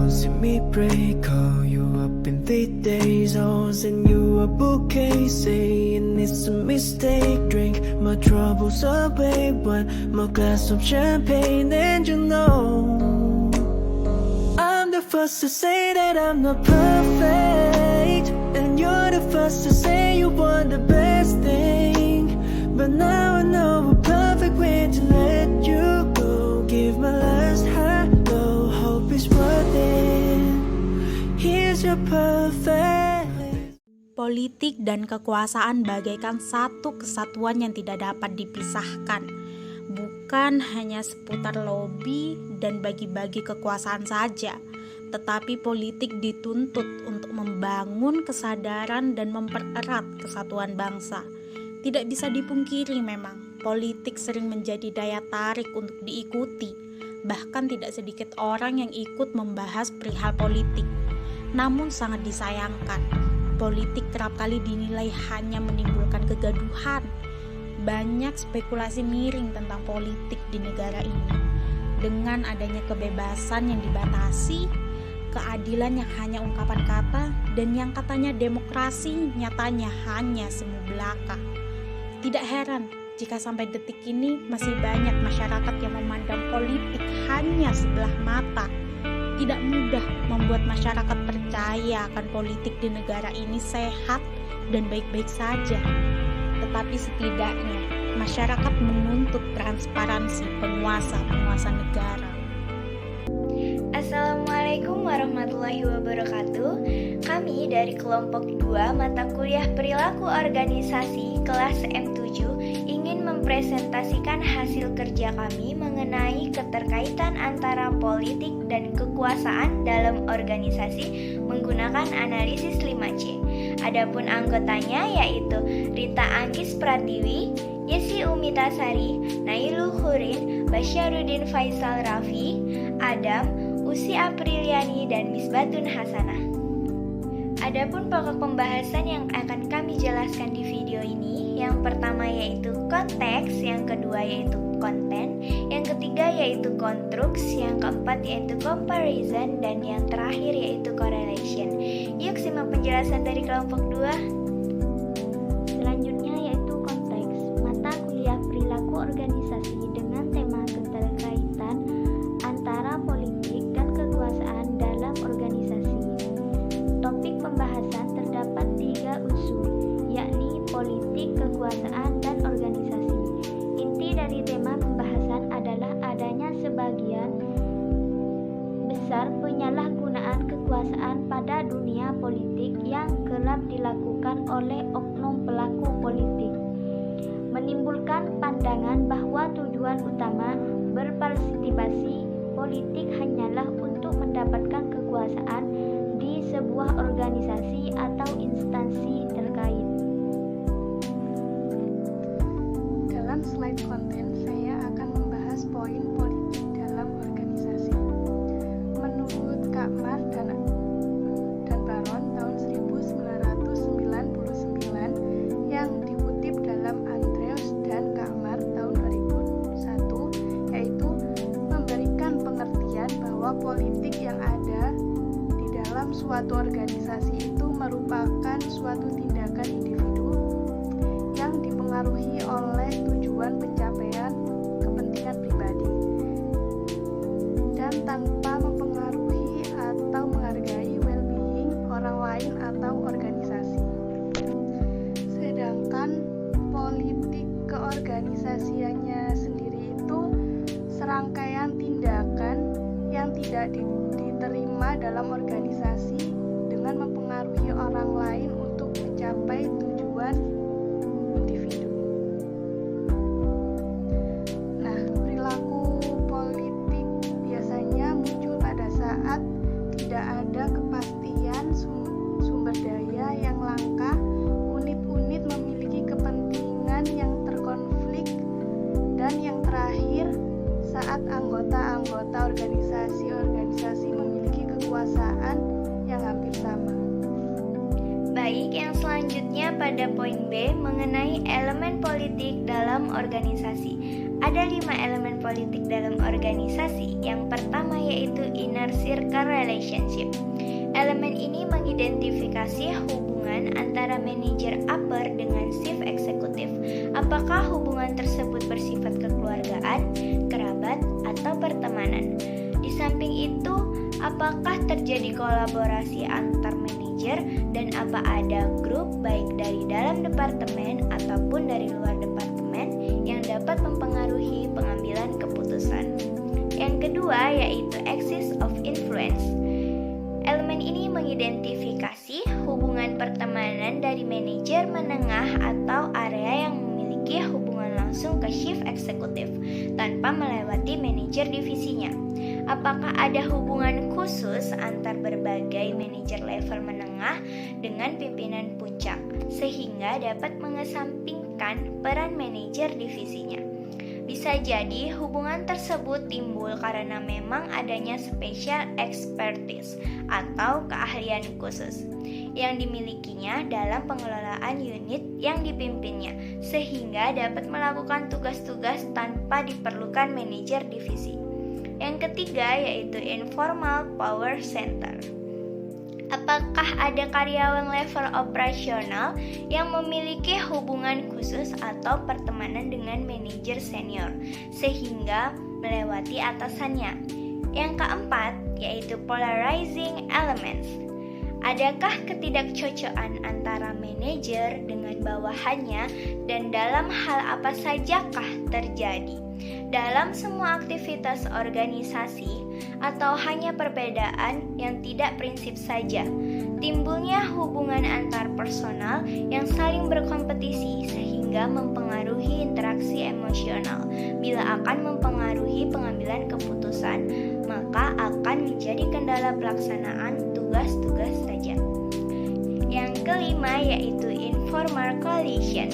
don't see me pray, call you up in 3 days, oh, send you a bouquet, saying it's a mistake. Drink my troubles away, one more glass of champagne, and you know I'm the first to say that I'm not perfect, and you're the first to say you want the best thing. But now I know a perfect way to let you go. Give my last hello, hope it's worth it. Here's your perfect. Politik dan kekuasaan bagaikan satu kesatuan yang tidak dapat dipisahkan. Bukan hanya seputar lobi dan bagi-bagi kekuasaan saja, tetapi politik dituntut untuk membangun kesadaran dan mempererat kesatuan bangsa. Tidak bisa dipungkiri memang, politik sering menjadi daya tarik untuk diikuti. Bahkan tidak sedikit orang yang ikut membahas perihal politik. Namun sangat disayangkan, politik kerap kali dinilai hanya menimbulkan kegaduhan. Banyak spekulasi miring tentang politik di negara ini. Dengan adanya kebebasan yang dibatasi, keadilan yang hanya ungkapan kata, dan yang katanya demokrasi nyatanya hanya semu belaka. Tidak heran jika sampai detik ini masih banyak masyarakat yang memandang politik hanya sebelah mata. Tidak mudah membuat masyarakat percaya akan politik di negara ini sehat dan baik-baik saja. Tetapi setidaknya masyarakat menuntut transparansi penguasa negara. Assalamualaikum warahmatullahi wabarakatuh. Kami dari kelompok 2 mata kuliah perilaku organisasi kelas M7 ingin mempresentasikan hasil kerja kami mengenai keterkaitan antara politik dan kekuasaan dalam organisasi menggunakan analisis 5C. Adapun anggotanya yaitu Rita Anggis Pratiwi, Yesi Umitasari, Nailu Hurin, Basyaruddin Faisal Raffi, Adam, Usi Apriliani, dan Misbatun Hasanah. Adapun pokok pembahasan yang akan kami jelaskan di video ini, yang pertama yaitu konteks, yang kedua yaitu konten, yang ketiga yaitu konstruks, yang keempat yaitu comparison, dan yang terakhir yaitu correlation. Yuk simak penjelasan dari kelompok 2. Selanjutnya yaitu konteks, mata kuliah perilaku organisasi dengan tema keterkaitan antara politik dan kekuasaan dalam organisasi. Topik pembahasan terdapat 3 unsur, yakni politik, kekuasaan, dan organisasi. Inti dari tema pembahasan adalah adanya sebagian besar penyalahgunaan kekuasaan pada dunia politik yang kerap dilakukan oleh oknum pelaku politik, menimbulkan pandangan bahwa tujuan utama berpartisipasi politik hanyalah untuk mendapatkan kekuasaan di sebuah organisasi atau instansi terkait. Dalam slide konten, saya akan membahas poin politik dalam organisasi. Menurut Kakmar dan Baron tahun 1999 yang dikutip dalam Andrews dan Kakmar tahun 2001, yaitu memberikan pengertian bahwa politik yang ada di dalam suatu organisasi itu merupakan suatu tindakan individu yang dipengaruhi oleh tujuan pencapaian kepentingan pribadi dan tanpa mempengaruhi atau menghargai well-being orang lain atau organisasi. Sedangkan politik keorganisasiannya sendiri itu serangkaian tindakan yang tidak diterima dalam organisasi dengan mempengaruhi orang lain untuk mencapai tujuan individu. Nah, perilaku politik biasanya muncul pada saat tidak ada kepastian sumber daya yang langka, unit-unit memiliki kepentingan yang terkonflik, dan yang terakhir saat anggota-anggota organisasi memiliki kekuasaan yang hampir sama. Baik, yang selanjutnya pada poin B mengenai elemen politik dalam organisasi. Ada 5 elemen politik dalam organisasi. Yang pertama yaitu inner circle relationship. Elemen ini mengidentifikasi hubungan antara manajer upper dengan chief eksekutif. Apakah hubungan tersebut bersifat kekeluargaan, kerabat, atau pertemanan? Di samping itu, apakah terjadi kolaborasi antar manajer dan apa ada grup baik dari dalam departemen ataupun dari luar departemen yang dapat mempengaruhi pengambilan keputusan? Yang kedua yaitu axis of influence. Elemen ini mengidentifikasi hubungan pertemanan dari manajer menengah atau area yang memiliki hubungan langsung ke chief eksekutif tanpa melewati manajer divisinya. Apakah ada hubungan khusus antar berbagai manajer level menengah dengan pimpinan puncak sehingga dapat mengesampingkan peran manajer divisinya? Bisa jadi hubungan tersebut timbul karena memang adanya special expertise atau keahlian khusus yang dimilikinya dalam pengelolaan unit yang dipimpinnya sehingga dapat melakukan tugas-tugas tanpa diperlukan manajer divisi. Yang ketiga yaitu informal power center. Apakah ada karyawan level operasional yang memiliki hubungan khusus atau pertemanan dengan manajer senior sehingga melewati atasannya? Yang keempat yaitu polarizing elements. Adakah ketidakcocokan antara manajer dengan bawahannya dan dalam hal apa sajakah terjadi? Dalam semua aktivitas organisasi atau hanya perbedaan yang tidak prinsip saja? Timbulnya hubungan antar personal yang saling berkompetisi sehingga mempengaruhi interaksi emosional. Bila akan mempengaruhi pengambilan keputusan, maka akan menjadi kendala pelaksanaan tugas-tugas saja. Yang kelima yaitu informal coalition.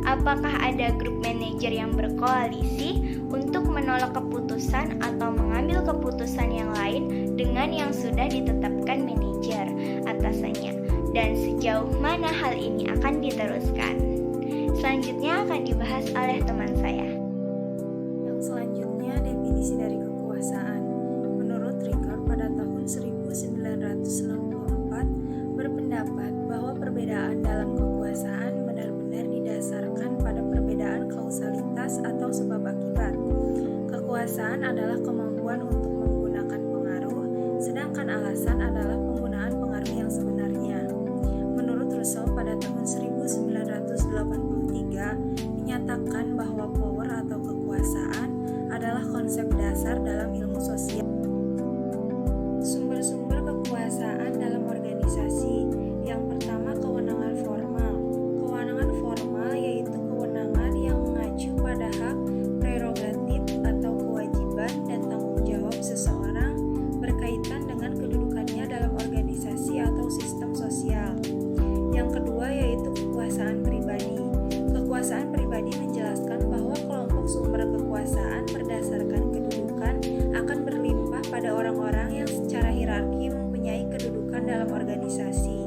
Apakah ada grup manajer yang berkoalisi untuk menolak keputusan atau mengambil keputusan yang lain dengan yang sudah ditetapkan manajer atasannya? Dan sejauh mana hal ini akan diteruskan? Selanjutnya akan dibahas oleh teman saya. Yang selanjutnya definisi dari kekuasaan. Menurut Rickard pada tahun 1964 berpendapat bahwa perbedaan dalam kekuasaan benar-benar didasarkan pada perbedaan kausalitas atau sebab akibat. Kekuasaan adalah kemampuan untuk menggunakan pengaruh, sedangkan alasan adalah penggunaan pengaruh yang sebenarnya. Menurut Russell pada tahun 1983 menyatakan bahwa power atau kekuasaan adalah konsep dasar dalam ilmu sosial. Sumber-sumber kekuasaan dalam organisasi. Yang pertama, kewenangan formal. Kewenangan formal yaitu kewenangan yang mengacu pada hak, prerogatif atau kewajiban dan tanggung jawab seseorang berkaitan dengan kedudukannya dalam organisasi atau sistem sosial. Yang kedua yaitu kekuasaan pribadi. Kekuasaan pribadi menjelaskan bahwa kelompok sumber kekuasaan berdasarkan kedudukan akan berlimpah pada orang-orang yang secara hierarki mempunyai kedudukan dalam organisasi.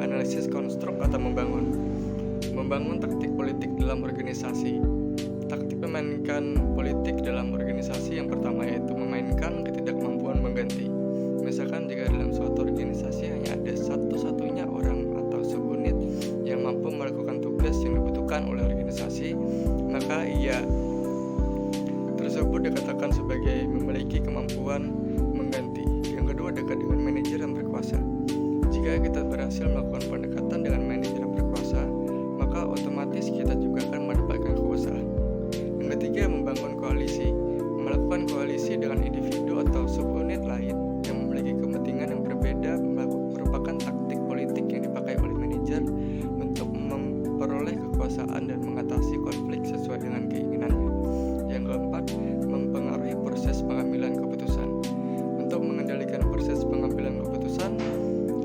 Analisis konstruk atau membangun taktik politik dalam organisasi. Taktik memainkan politik dalam organisasi yang pertama yaitu memainkan ketidakmampuan mengganti. Misalkan jika dalam suatu organisasi hanya ada satu-satunya orang atau subunit yang mampu melakukan tugas yang dibutuhkan oleh organisasi, maka ia tersebut dikatakan sebagai memiliki kemampuan mengganti. Yang kedua, dekat dengan manajer yang berkuasa. Jika kita berhasil melakukan pendekatan dengan manajer yang berkuasa, maka otomatis kita juga akan mendapatkan kekuasaan. Yang ketiga, membangun koalisi. Melakukan koalisi dengan individu atau subunit lain yang memiliki kepentingan yang berbeda merupakan taktik politik yang dipakai oleh manajer untuk memperoleh kekuasaan dan mengatasi konflik sesuai dengan keinginannya. Yang keempat, mempengaruhi proses pengambilan keputusan. Untuk mengendalikan proses pengambilan keputusan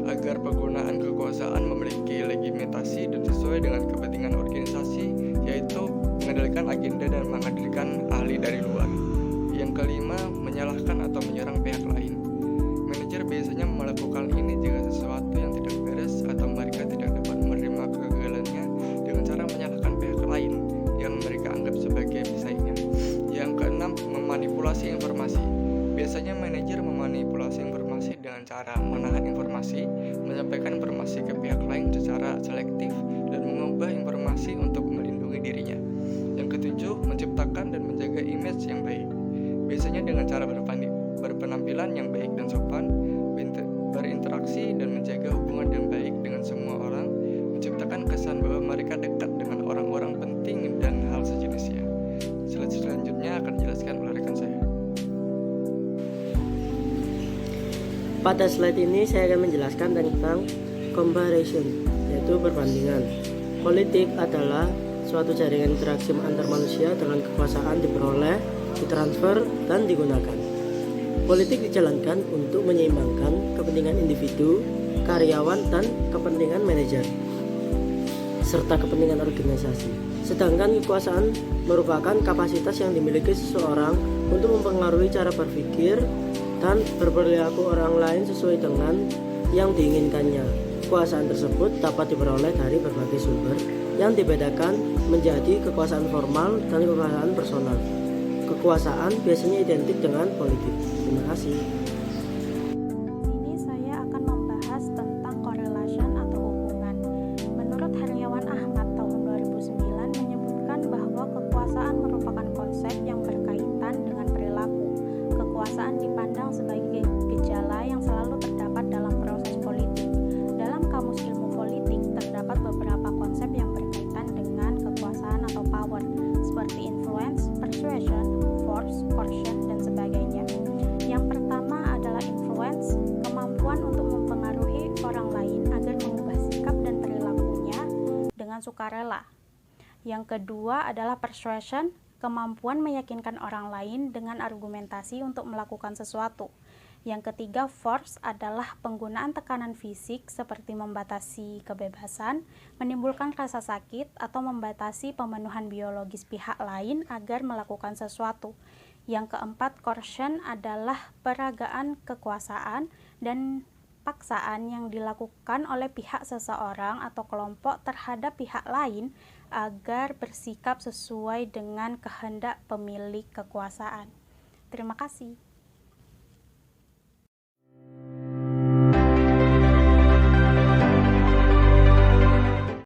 agar penggunaan kekuasaan memiliki legitimasi dan sesuai dengan kepentingan organisasi, yaitu mengendalikan agenda dan menghadirkan ahli dari luar. Yang kelima, menyalahkan atau menyerang pihak lain. Manajer biasanya melakukan ini jika sesuatu yang tidak beres atau dengan cara menahan informasi, menyampaikan informasi ke pihak lain secara selektif, dan mengubah informasi untuk melindungi dirinya. Yang ketujuh, menciptakan dan menjaga image yang baik. Biasanya dengan cara berpenampilan yang baik dan sopan, berinteraksi dan menjaga hubungan yang baik dengan semua orang, menciptakan kesan bahwa mereka dekat dengan orang-orang penting dan hal sejenisnya. Slide selanjutnya akan dijelaskan oleh rekan saya. Pada slide ini saya akan menjelaskan tentang comparison, yaitu perbandingan. Politik adalah suatu jaringan interaksi antar manusia dengan kekuasaan diperoleh, ditransfer, dan digunakan. Politik dijalankan untuk menyeimbangkan kepentingan individu, karyawan, dan kepentingan manajer, serta kepentingan organisasi. Sedangkan kekuasaan merupakan kapasitas yang dimiliki seseorang untuk mempengaruhi cara berpikir dan berperilaku orang lain sesuai dengan yang diinginkannya. Kekuasaan tersebut dapat diperoleh dari berbagai sumber yang dibedakan menjadi kekuasaan formal dan kekuasaan personal. Kekuasaan biasanya identik dengan politik. Terima kasih. Ini saya akan membahas tentang correlation atau hubungan. Menurut Heriawan Ahmad tahun 2009 menyebutkan bahwa kekuasaan merupakan konsep yang berkaitan dengan perilaku. Kekuasaan dipandang sebagai gejala yang selalu terdapat dalam proses politik. Dalam kamus ilmu politik terdapat beberapa konsep yang berkaitan dengan kekuasaan atau power, seperti influence, persuasion, force, coercion, dan sebagainya. Yang pertama adalah influence, kemampuan untuk mempengaruhi orang lain agar mengubah sikap dan perilakunya dengan sukarela. Yang kedua adalah persuasion, kemampuan meyakinkan orang lain dengan argumentasi untuk melakukan sesuatu. Yang ketiga, force adalah penggunaan tekanan fisik seperti membatasi kebebasan, menimbulkan rasa sakit, atau membatasi pemenuhan biologis pihak lain agar melakukan sesuatu. Yang keempat, coercion adalah peragaan kekuasaan dan paksaan yang dilakukan oleh pihak seseorang atau kelompok terhadap pihak lain agar bersikap sesuai dengan kehendak pemilik kekuasaan. Terima kasih.